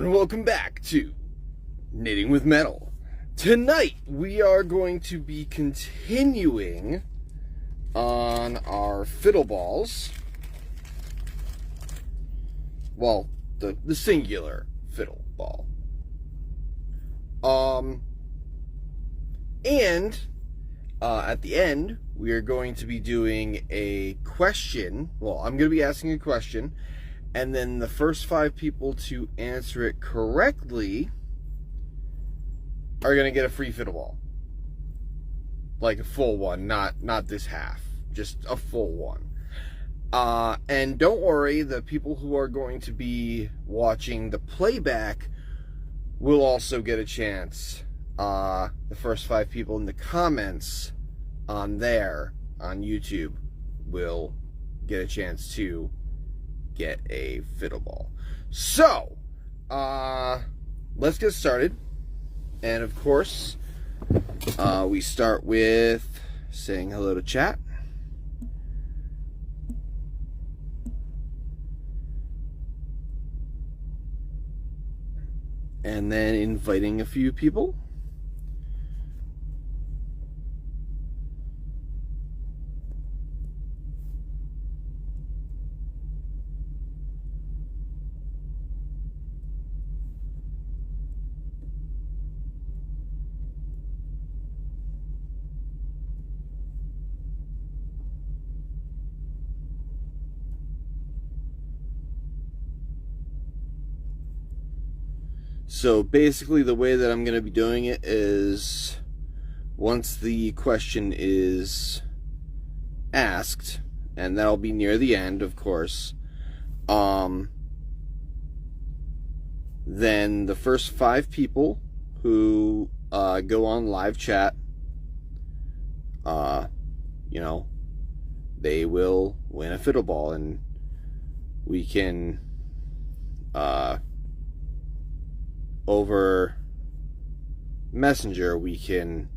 and welcome back to Knitting with Metal. Tonight we are going to be continuing on our fiddle balls. Well, the singular fiddle ball. And at the end we are going to be doing a question. Well, I'm going to be asking a question, and then the first 5 people to answer it correctly are going to get a free fiddle ball. Like a full one, not this half. Just a full one. And don't worry, the people who are going to be watching the playback will also get a chance. The first 5 people in the comments on YouTube will get a chance to get a fiddle ball. So, let's get started. And of course, we start with saying hello to chat. And then inviting a few people. So basically the way that I'm going to be doing it is, once the question is asked, and that'll be near the end, of course, then the first 5 people who go on live chat, they will win a fiddle ball, and we can over Messenger, we can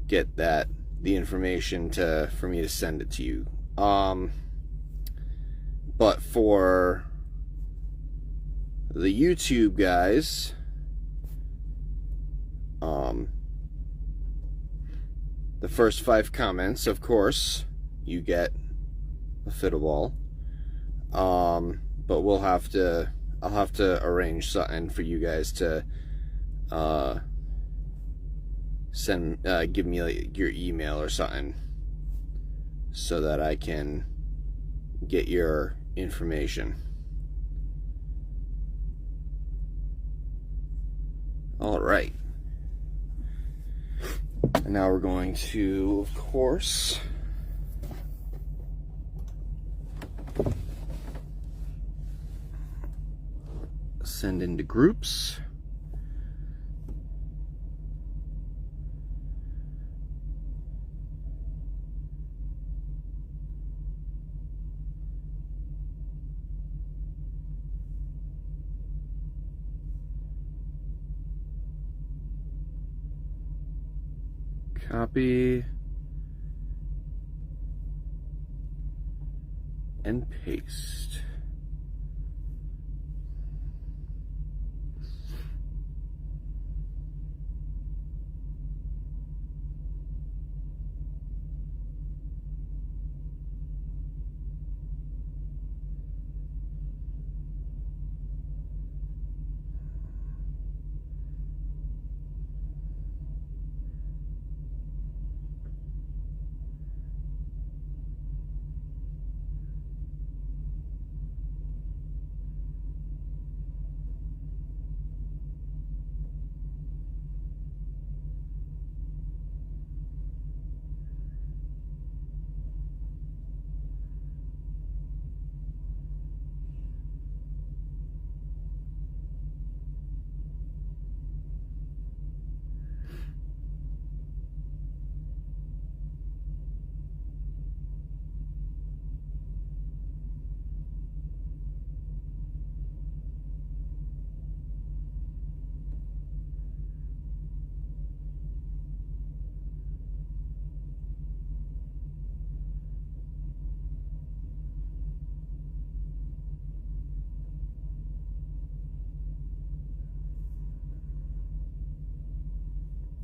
get the information for me to send it to you. But for the YouTube guys, the first 5 comments, of course, you get a fiddle ball. But I'll have to arrange something for you guys to give me like your email or something, so that I can get your information. All right. And now we're going to, of course, send into groups. Copy and paste.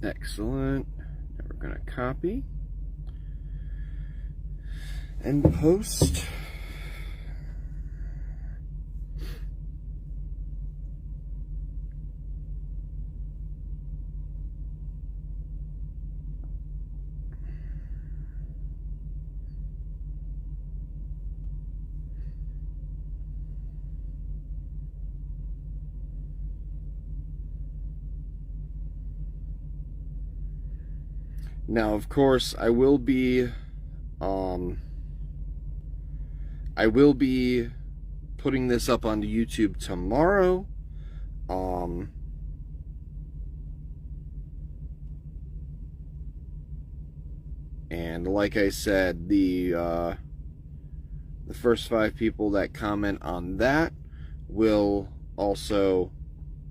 Excellent. Now we're going to copy and post. Now, of course, I will be putting this up onto YouTube tomorrow. And like I said, the first 5 people that comment on that will also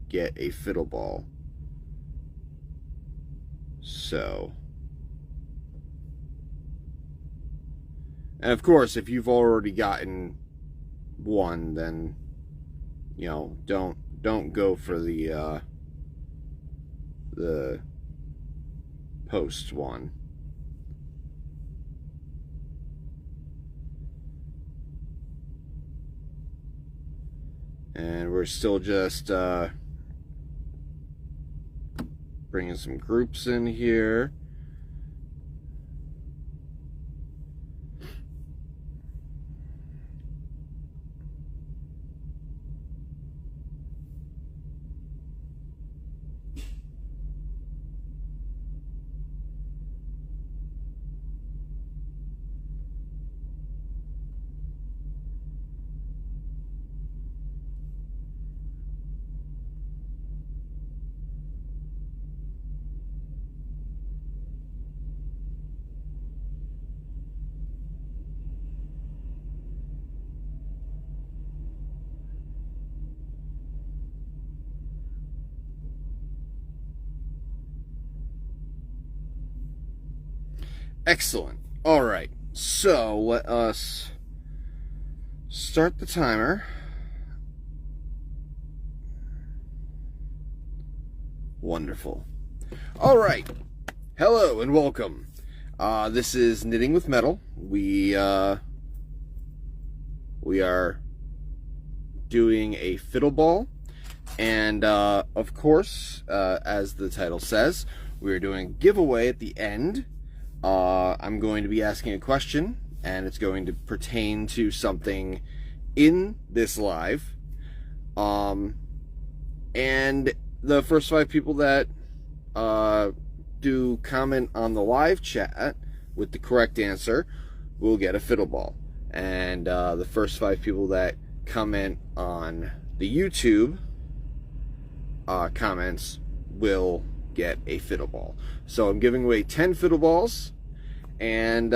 get a fiddle ball. So, and of course, if you've already gotten one, then, you know, don't go for the post one. And we're still just bringing some groups in here. Excellent. All right. So let us start the timer. Wonderful. All right. Hello and welcome. This is Knitting with Metal. We are doing a fiddle ball, and of course, as the title says, we are doing a giveaway at the end. I'm going to be asking a question, and it's going to pertain to something in this live. And the first 5 people that do comment on the live chat with the correct answer will get a fiddle ball. And the first 5 people that comment on the YouTube comments will get a fiddle ball. So I'm giving away 10 fiddle balls, and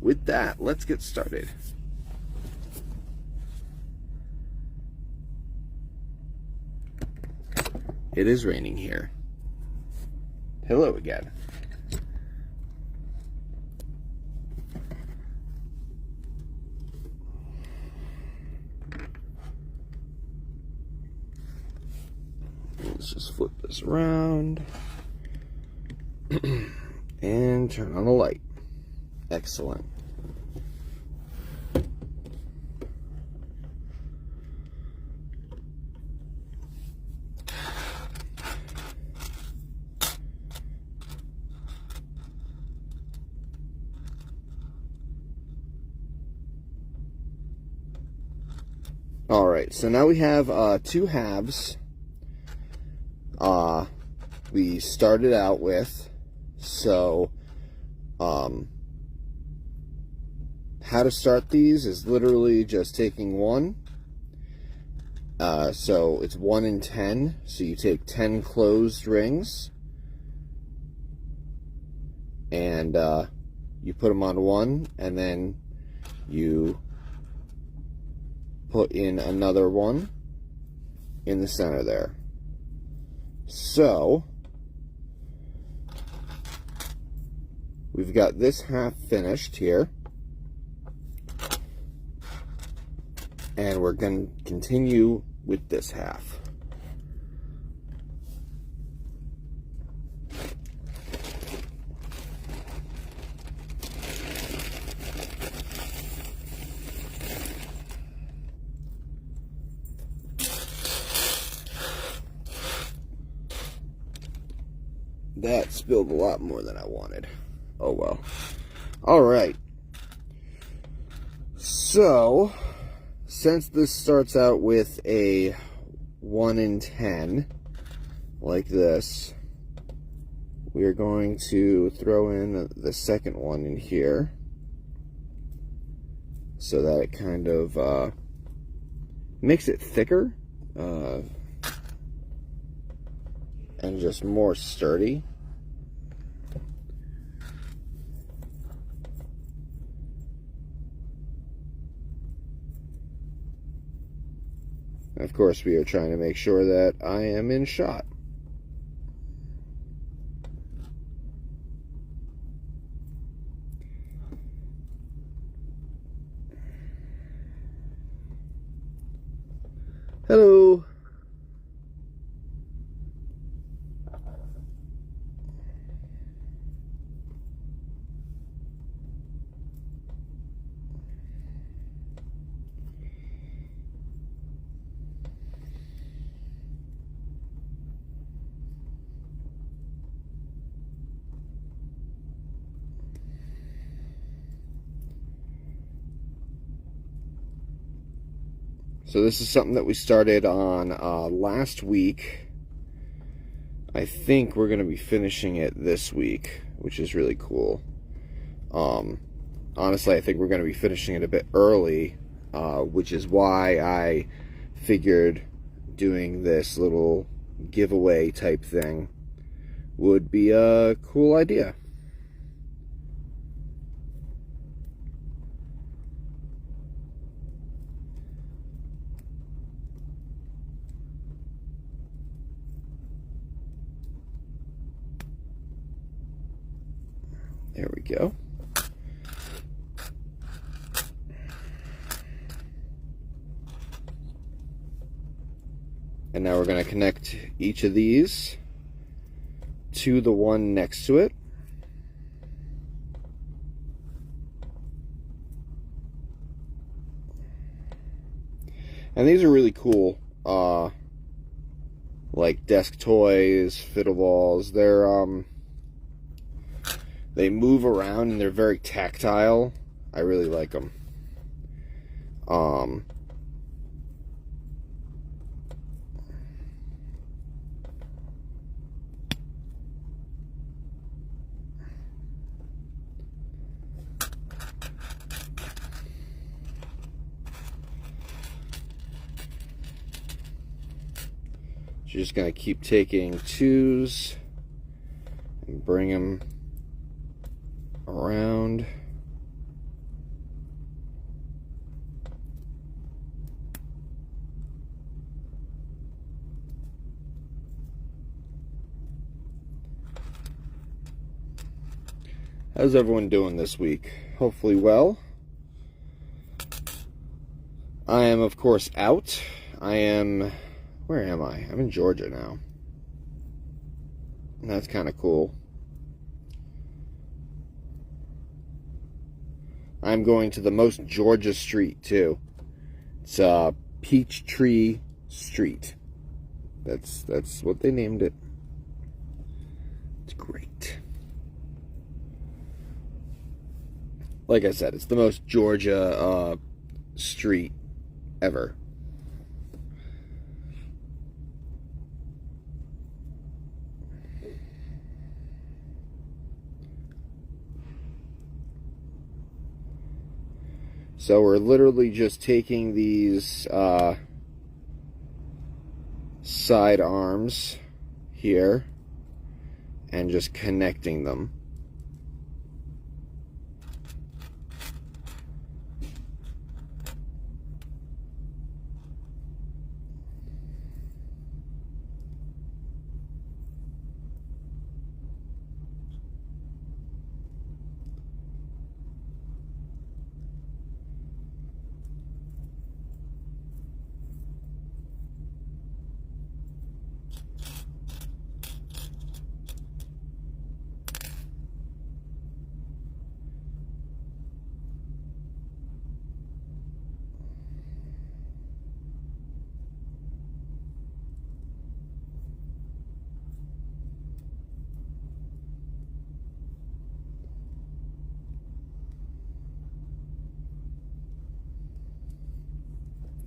with that, let's get started. It is raining here. Hello again. Let's just flip this around and turn on the light. Excellent. All right, so now we have 2 halves. We started out with, so how to start these is literally just taking 1. So it's 1 in 10. So you take 10 closed rings, and you put them on 1, and then you put in another 1 in the center there. So we've got this half finished here, and we're going to continue with this half. That spilled a lot more than I wanted. Oh well. Alright. So, since this starts out with a 1 in 10, like this, we are going to throw in the second one in here so that it kind of makes it thicker and just more sturdy. Of course, we are trying to make sure that I am in shot. Hello. So this is something that we started on last week. I think we're going to be finishing it this week, which is really cool. Honestly, I think we're going to be finishing it a bit early, which is why I figured doing this little giveaway type thing would be a cool idea. There we go. And now we're going to connect each of these to the one next to it. And these are really cool, like desk toys, fiddle balls. They move around and they're very tactile. I really like them. You're just going to keep taking twos and bring them around. How's everyone doing this week? Hopefully well. I am, of course, out. Where am I? I'm in Georgia now. And that's kind of cool. I'm going to the most Georgia street, too. It's Peachtree Street. That's what they named it. It's great. Like I said, it's the most Georgia street ever. So we're literally just taking these side arms here and just connecting them.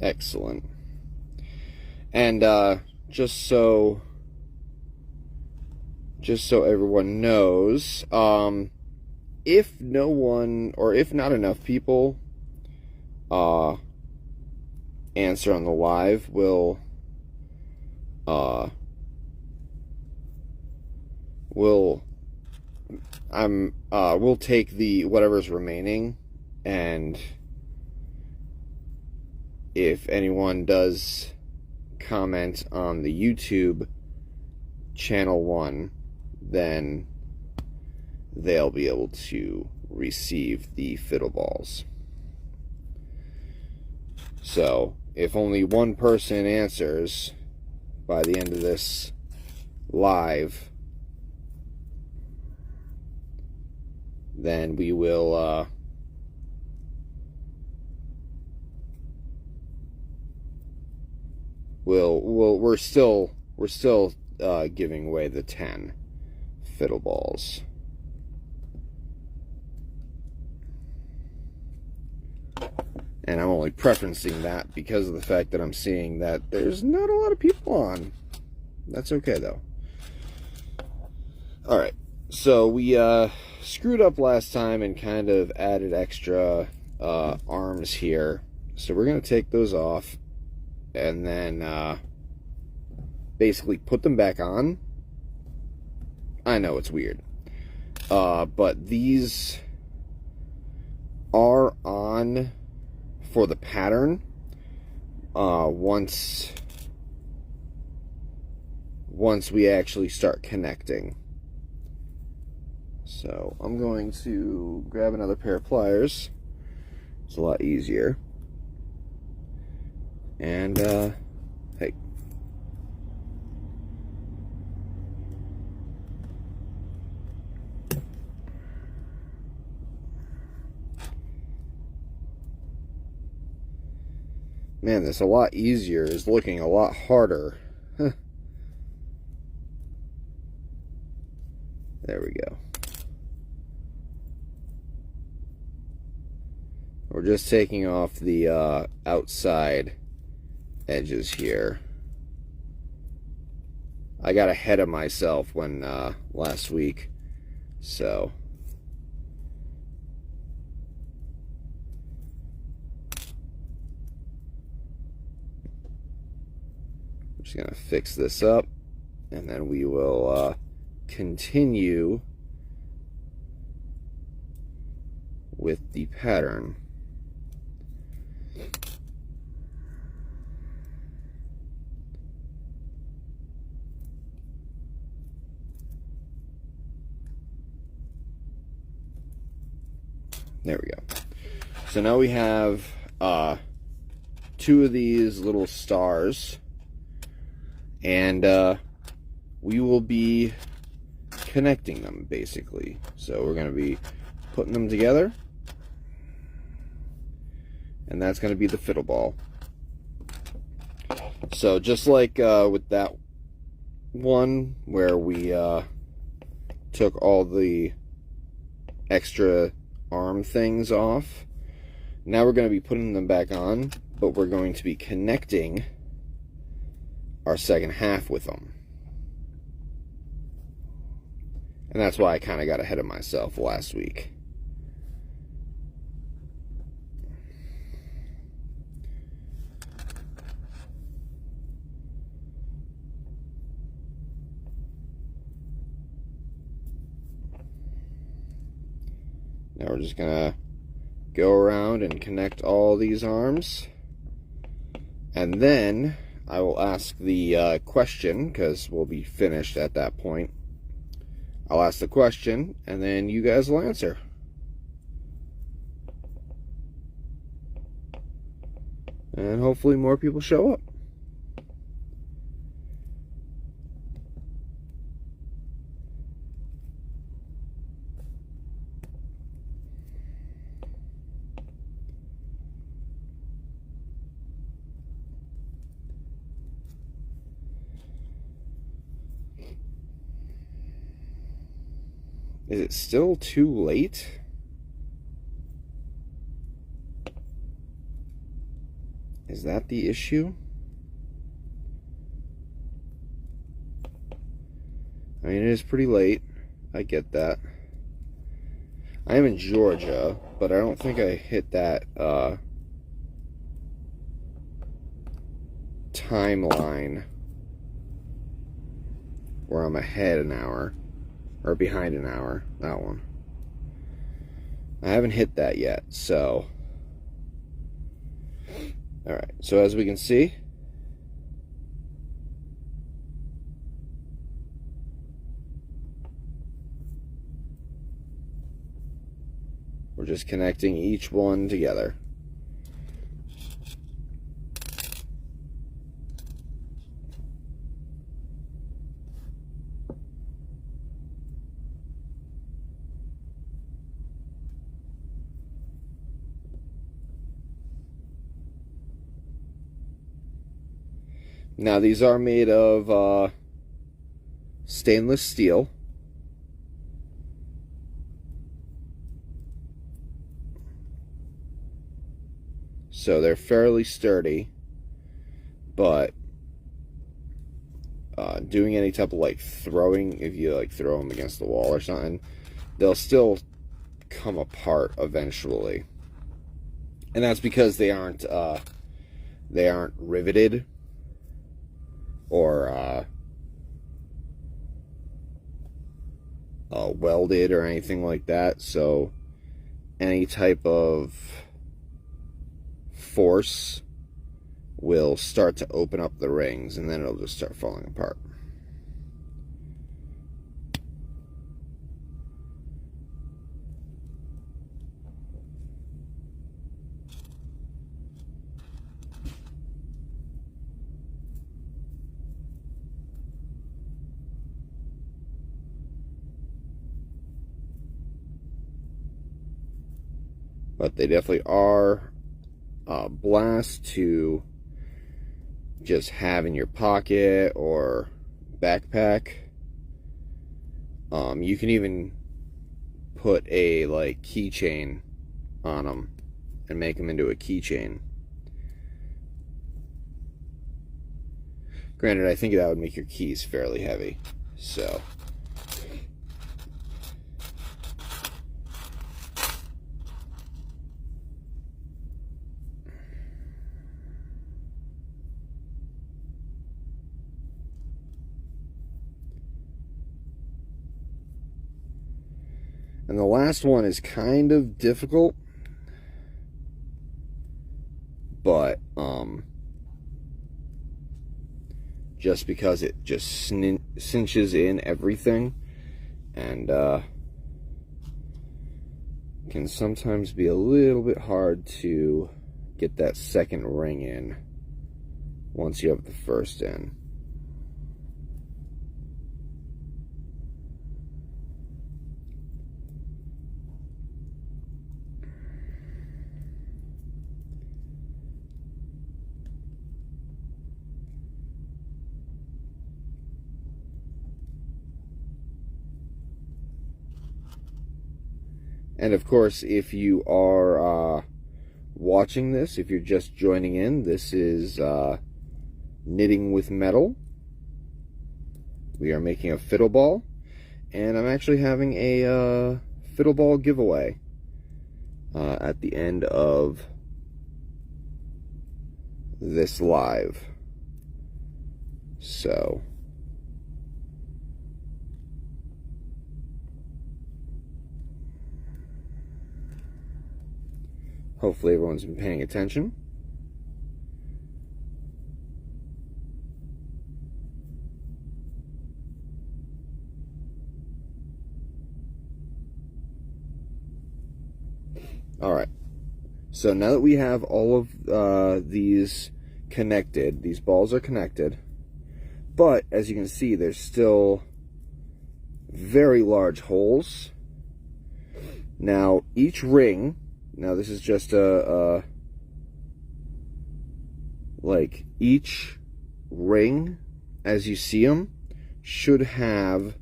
Excellent. And just so everyone knows, if no one, or if not enough people answer on the live, we'll take the whatever's remaining, and if anyone does comment on the YouTube channel 1, then they'll be able to receive the fiddle balls. So if only one person answers by the end of this live, then we will we're still giving away the 10 fiddle balls. And I'm only preferencing that because of the fact that I'm seeing that there's not a lot of people on. That's okay though. Alright, so we screwed up last time and kind of added extra arms here. So we're going to take those off and then basically put them back on. I know it's weird. But these are on for the pattern once we actually start connecting. So I'm going to grab another pair of pliers. It's a lot easier. And hey. Man, this a lot easier is looking a lot harder. Huh. There we go. We're just taking off the outside edges here. I got ahead of myself when last week, so I'm just gonna fix this up, and then we will continue with the pattern. There we go. So now we have 2 of these little stars, and we will be connecting them basically. So we're going to be putting them together, and that's going to be the fiddle ball. So just like with that one where we took all the extra arm things off, now we're going to be putting them back on, but we're going to be connecting our second half with them. And that's why I kind of got ahead of myself last week. Now we're just gonna go around and connect all these arms, and then I will ask the question, because we'll be finished at that point. I'll ask the question, and then you guys will answer. And hopefully more people show up. Is it still too late? Is that the issue? I mean, it is pretty late. I get that. I am in Georgia, but I don't think I hit that timeline where I'm ahead an hour or behind an hour. That one. I haven't hit that yet, so. Alright, so as we can see, we're just connecting each one together. Now these are made of stainless steel. So they're fairly sturdy, but doing any type of like throwing, if you like throw them against the wall or something, they'll still come apart eventually. And that's because they aren't riveted or welded or anything like that. So any type of force will start to open up the rings, and then it'll just start falling apart. But they definitely are a blast to just have in your pocket or backpack. You can even put a like keychain on them and make them into a keychain. Granted, I think that would make your keys fairly heavy, so. And the last one is kind of difficult, but just because it just cinches in everything, and can sometimes be a little bit hard to get that second ring in once you have the first in. And of course, if you are watching this, if you're just joining in, this is Knitting with Metal. We are making a fiddle ball, and I'm actually having a fiddle ball giveaway at the end of this live. So hopefully everyone's been paying attention. Alright, so now that we have all of these connected, these balls are connected, but as you can see, there's still very large holes. Now, each ring, now this is just like each ring, as you see them, should have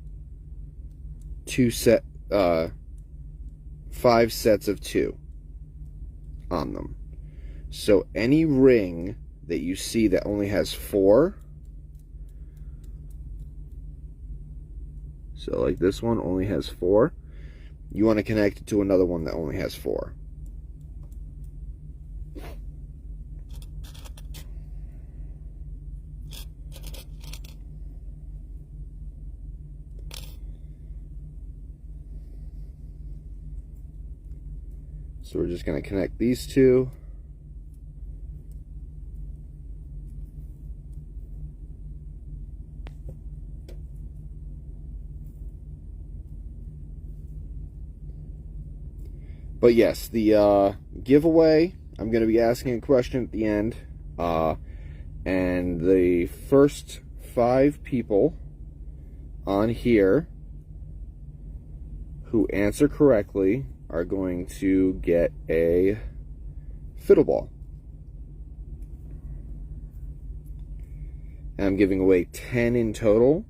5 sets of 2 on them. So any ring that you see that only has 4, so like this one only has 4, you want to connect it to another one that only has 4. So we're just going to connect these two. But yes, the giveaway, I'm going to be asking a question at the end. And the first 5 people on here who answer correctly are going to get a fiddle ball. And I'm giving away 10 in total.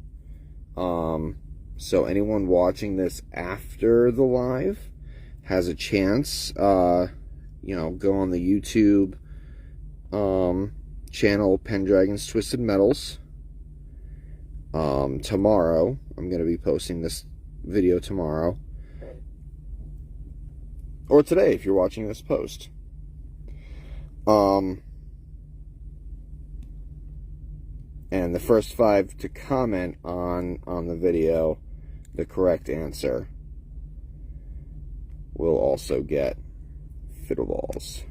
So anyone watching this after the live has a chance. You know, go on the YouTube channel Pendragon's Twisted Metals. Tomorrow, I'm going to be posting this video tomorrow. Or today, if you're watching this post. And the first 5 to comment on the video the correct answer will also get fiddle balls.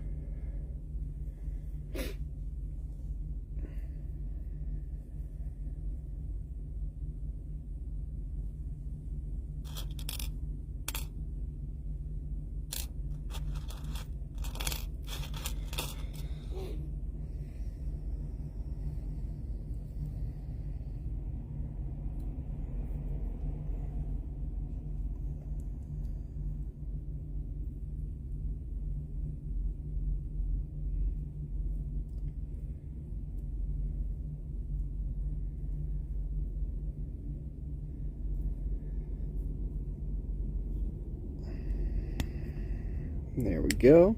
There we go.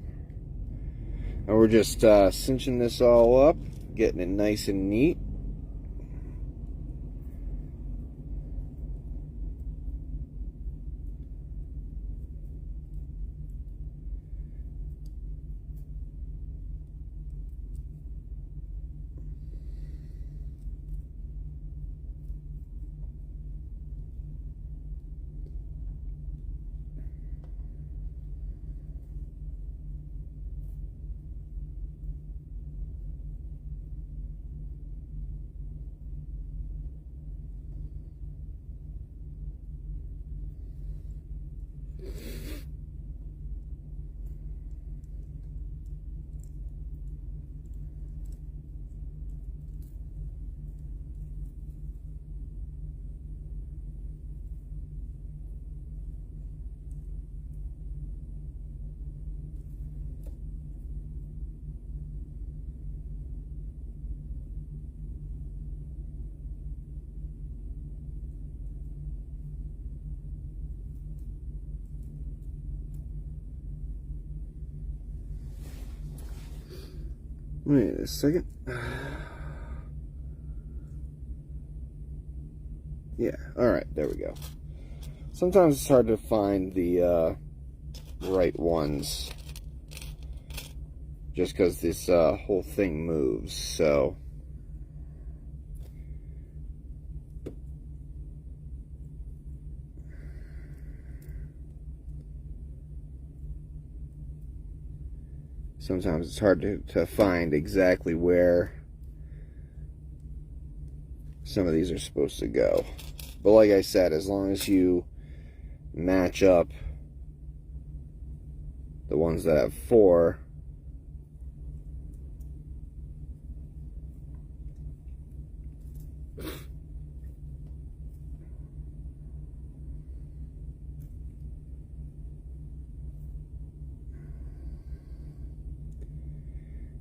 And we're just cinching this all up, getting it nice and neat. Wait a second. Yeah, alright, there we go. Sometimes it's hard to find the right ones just because this whole thing moves, so sometimes it's hard to find exactly where some of these are supposed to go. But like I said, as long as you match up the ones that have 4,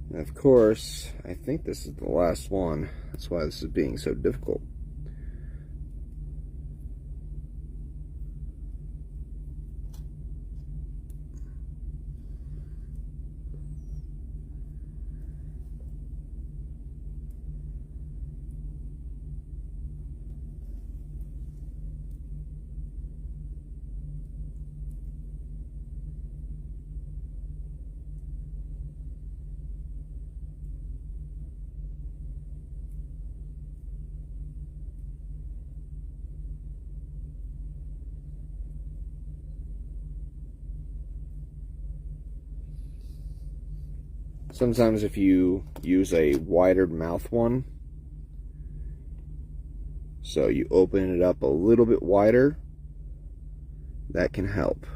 and of course, I think this is the last one. That's why this is being so difficult. Sometimes if you use a wider mouth one, so you open it up a little bit wider, that can help.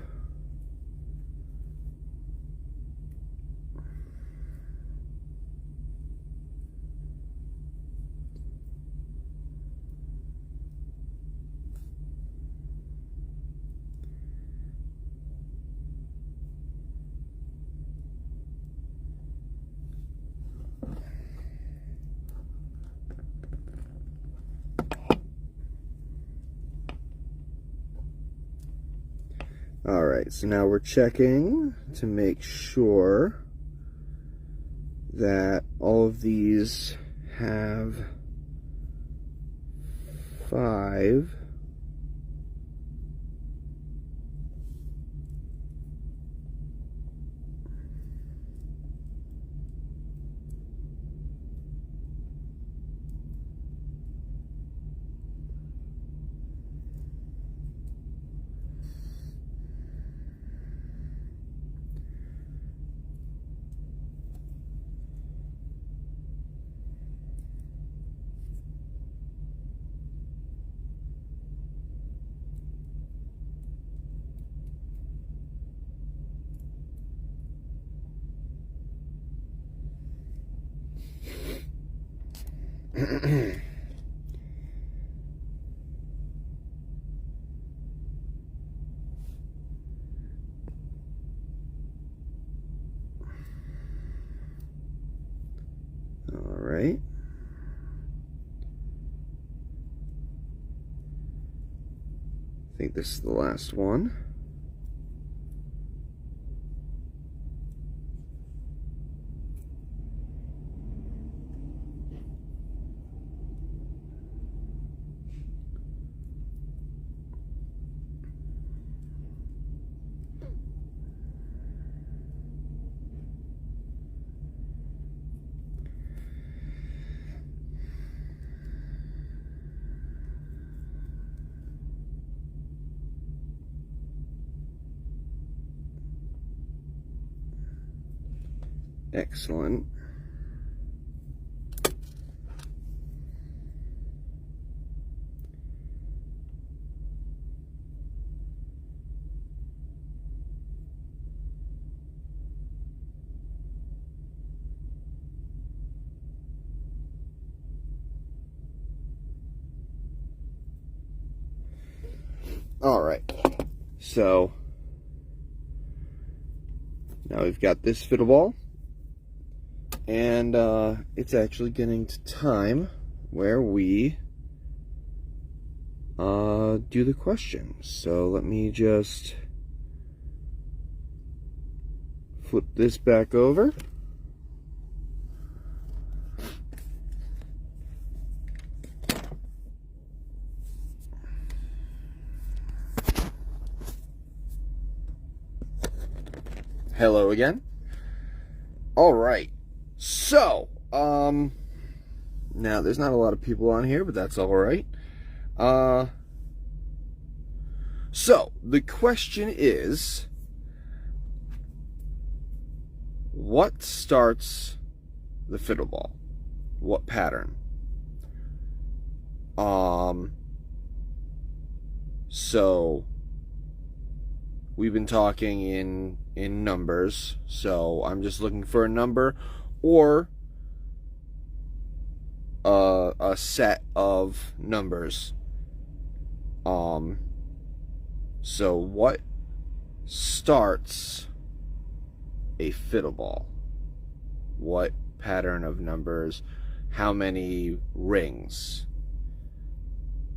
Alright, so now we're checking to make sure that all of these have 5. All right. I think this is the last one. Excellent. All right. So now we've got this fiddle ball. And it's actually getting to time where we do the question. So let me just flip this back over. Hello again. All right. So, now there's not a lot of people on here, but that's all right. So the question is, what starts the fiddle ball? What pattern? So we've been talking in numbers, so I'm just looking for a number or a set of numbers. So what starts a fiddle ball? What pattern of numbers? How many rings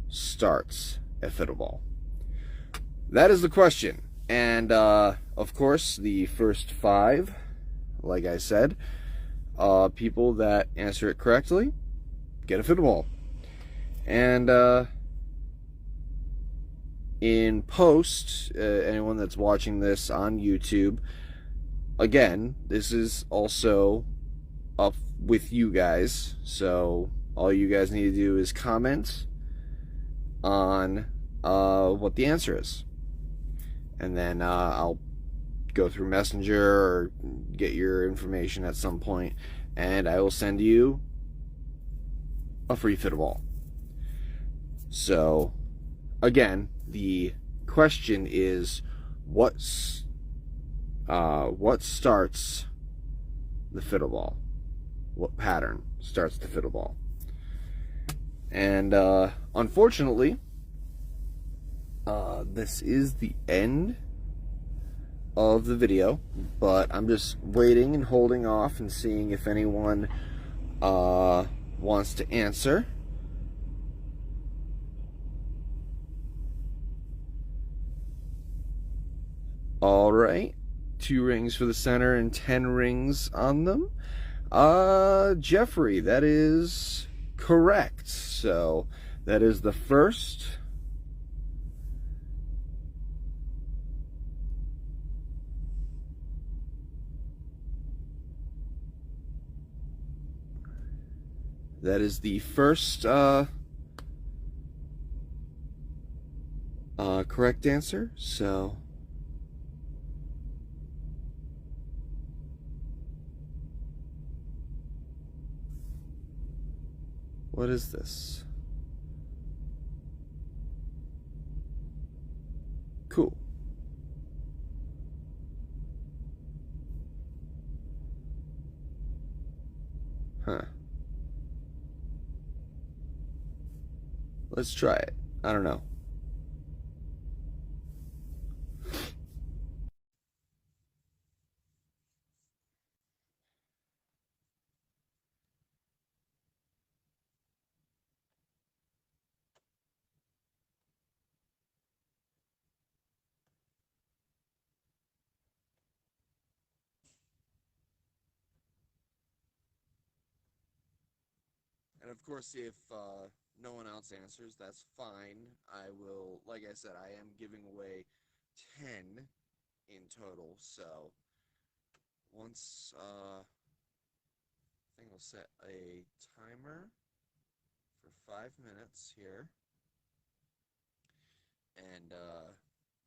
starts a fiddle ball? That is the question. And of course, the first 5, like I said, people that answer it correctly get a fiddle ball. And in post, anyone that's watching this on YouTube, again, this is also up with you guys. So all you guys need to do is comment on what the answer is. And then I'll go through Messenger or get your information at some point, and I will send you a free fiddle ball. So, again, the question is, what starts the fiddle ball? What pattern starts the fiddle ball? And unfortunately, this is the end of the video, but I'm just waiting and holding off and seeing if anyone wants to answer. All right, 2 rings for the center and 10 rings on them. Jeffrey, that is correct. So that is the first. That is the first correct answer. So what is this? Cool. Huh. Let's try it. I don't know. And of course, if no one else answers, that's fine. I will, like I said, I am giving away 10 in total. So once, I think I'll set a timer for 5 minutes here. And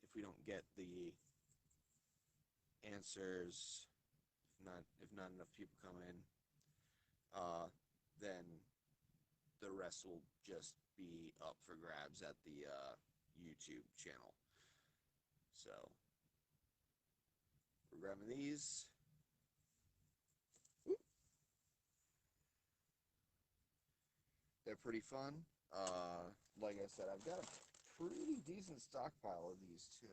if we don't get the answers, if not enough people come in, then the rest will just be up for grabs at the YouTube channel. So we're grabbing these. Whoop. They're pretty fun. Like I said, I've got a pretty decent stockpile of these too.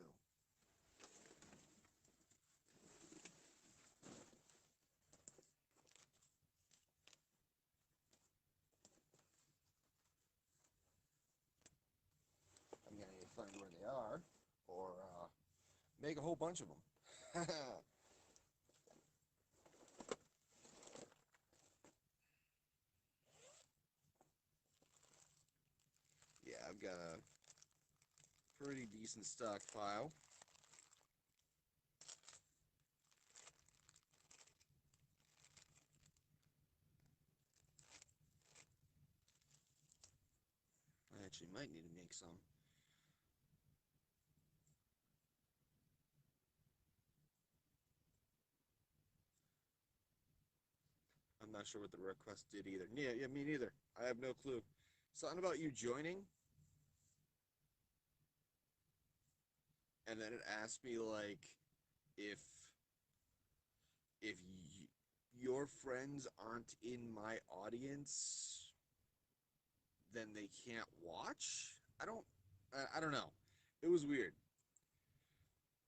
I'm gonna need to find where they are, or make a whole bunch of them. Yeah, I've got a pretty decent stockpile. I actually might need to make some. I'm not sure what the request did either. Yeah, me neither. I have no clue. Something about you joining, and then it asked me like if your friends aren't in my audience, then they can't watch. I don't know. It was weird.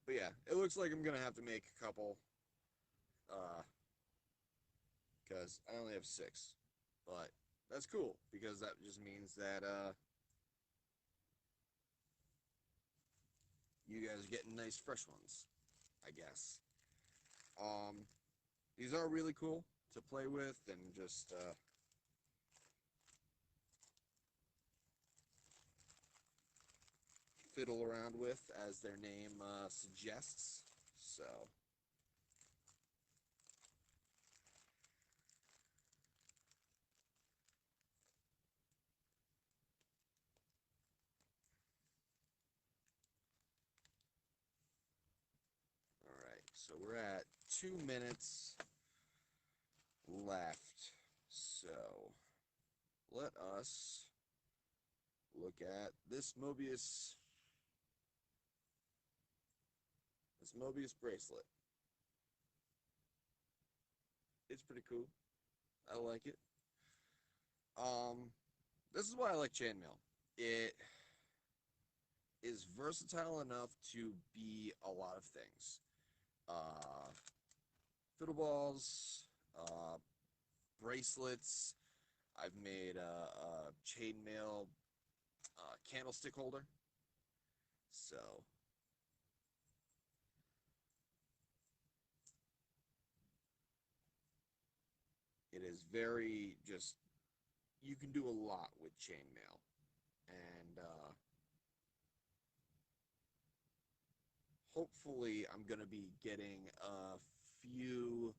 But yeah, it looks like I'm gonna have to make a couple, because I only have 6. But that's cool because that just means that you guys are getting nice fresh ones, I guess. These are really cool to play with and just fiddle around with, as their name suggests. So all right, So we're at 2 minutes left. So let us look at this Mobius bracelet. It's pretty cool. I like it. This is why I like chainmail. It is versatile enough to be a lot of things. Uh, Fiddle balls, bracelets. I've made a chainmail candlestick holder. So it is very just, you can do a lot with chainmail. And hopefully I'm going to be getting a few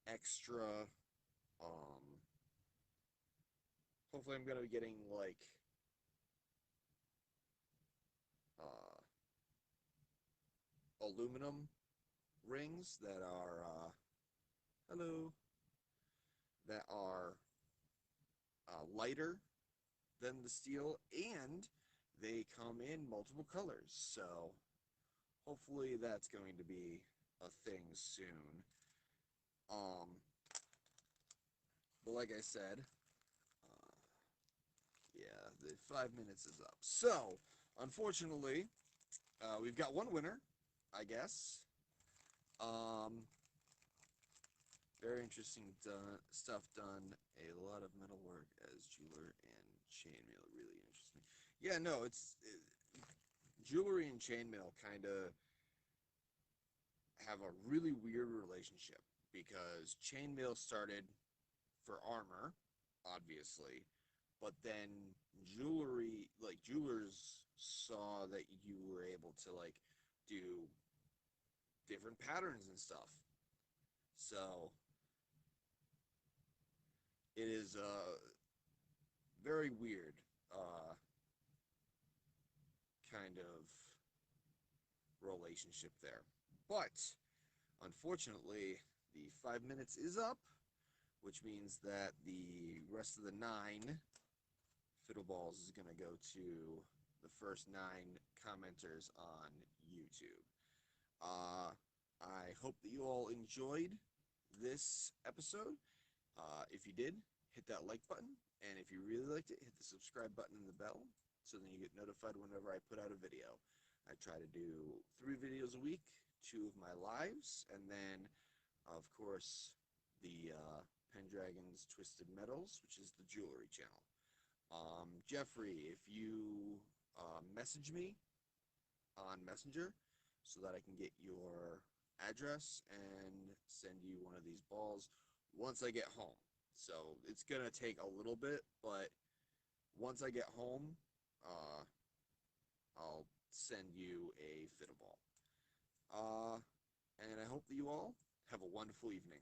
extra, um, hopefully I'm going to be getting like uh, aluminum rings that are, hello, that are lighter than the steel, and they come in multiple colors. So hopefully that's going to be a thing soon. But like I said, yeah, the 5 minutes is up. So unfortunately, we've got one winner, I guess. Um, Very interesting stuff done. A lot of metal work as jeweler and chainmail. Really interesting. Yeah, no, jewelry and chainmail kind of have a really weird relationship because chainmail started for armor, obviously, but then jewelry, like jewelers saw that you were able to like do different patterns and stuff. So it is very weird kind of relationship there. But unfortunately, the 5 minutes is up, which means that the rest of the 9 fiddle balls is going to go to the first 9 commenters on YouTube. I hope that you all enjoyed this episode. If you did, hit that like button. And if you really liked it, hit the subscribe button and the bell so then you get notified whenever I put out a video. I try to do 3 videos a week, 2 of my lives, and then, of course, the Pendragon's Twisted Metals, which is the jewelry channel. Jeffrey, if you message me on Messenger so that I can get your address and send you one of these balls once I get home. So it's going to take a little bit, but once I get home, I'll send you a fiddle ball. And I hope that you all have a wonderful evening.